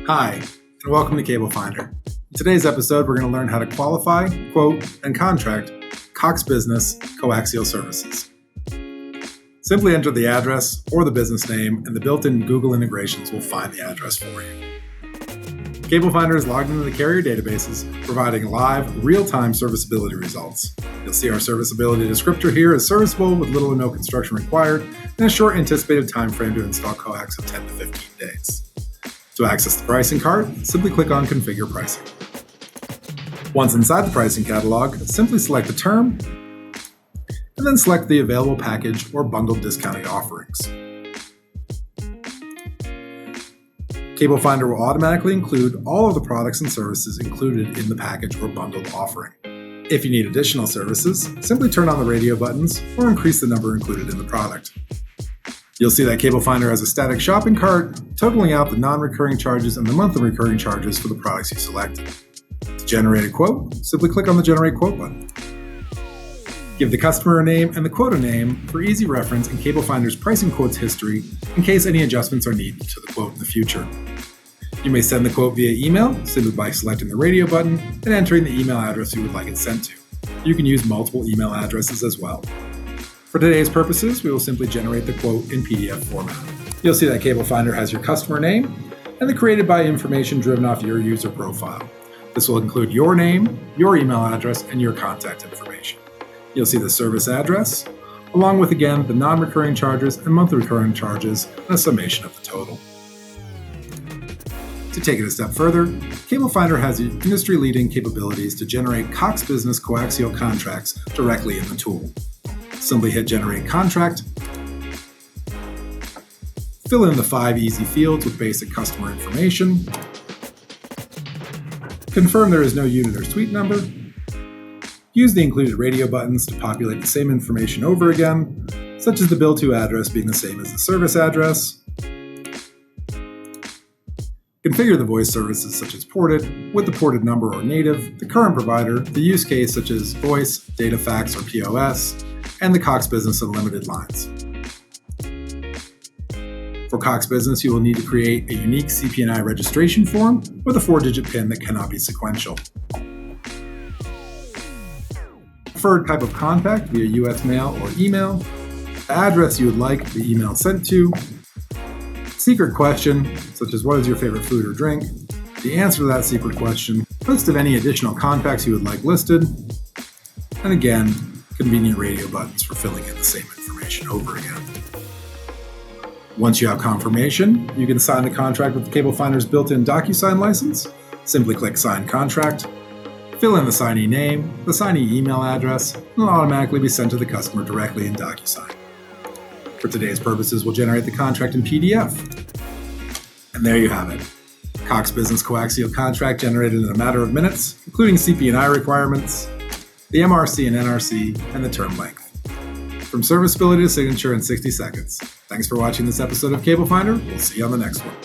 Hi, and welcome to CableFinder. In today's episode, we're going to learn how to qualify, quote, and contract Cox Business coaxial services. Simply enter the address or the business name, and the built-in Google integrations will find the address for you. CableFinder is logged into the carrier databases, providing live, real-time serviceability results. You'll see our serviceability descriptor here is serviceable with little or no construction required, and a short anticipated time frame to install Coax of 10 to 15 days. To access the pricing card, simply click on Configure Pricing. Once inside the pricing catalog, simply select the term, and then select the available package or bundled discounting offerings. CableFinder will automatically include all of the products and services included in the package or bundled offering. If you need additional services, simply turn on the radio buttons or increase the number included in the product. You'll see that CableFinder has a static shopping cart, totaling out the non-recurring charges and the monthly recurring charges for the products you selected. To generate a quote, simply click on the Generate Quote button. Give the customer a name and the quote a name for easy reference in CableFinder's pricing quotes history in case any adjustments are needed to the quote in the future. You may send the quote via email simply by selecting the radio button and entering the email address you would like it sent to. You can use multiple email addresses as well. For today's purposes, we will simply generate the quote in PDF format. You'll see that CableFinder has your customer name and the created by information driven off your user profile. This will include your name, your email address, and your contact information. You'll see the service address, along with, again, the non-recurring charges and monthly recurring charges, and a summation of the total. To take it a step further, CableFinder has industry-leading capabilities to generate Cox Business coaxial contracts directly in the tool. Simply hit Generate Contract, fill in the 5 easy fields with basic customer information, confirm there is no unit or suite number, use the included radio buttons to populate the same information over again, such as the bill to address being the same as the service address, configure the voice services such as ported, with the ported number or native, the current provider, the use case such as voice, data fax, or POS, and the Cox Business Unlimited lines. For Cox Business, you will need to create a unique CP&I registration form with a 4-digit PIN that cannot be sequential. Preferred type of contact via US mail or email, the address you would like the email sent to, secret question, such as what is your favorite food or drink, the answer to that secret question, list of any additional contacts you would like listed, and again, convenient radio buttons for filling in the same information over again. Once you have confirmation, you can sign the contract with CableFinder's built-in DocuSign license. Simply click Sign Contract, fill in the signee name, the signee email address, and it'll automatically be sent to the customer directly in DocuSign. For today's purposes, we'll generate the contract in PDF. And there you have it. Cox Business coaxial contract generated in a matter of minutes, including CP&I requirements, the MRC and NRC, and the term length. From serviceability to signature in 60 seconds. Thanks for watching this episode of CableFinder. We'll see you on the next one.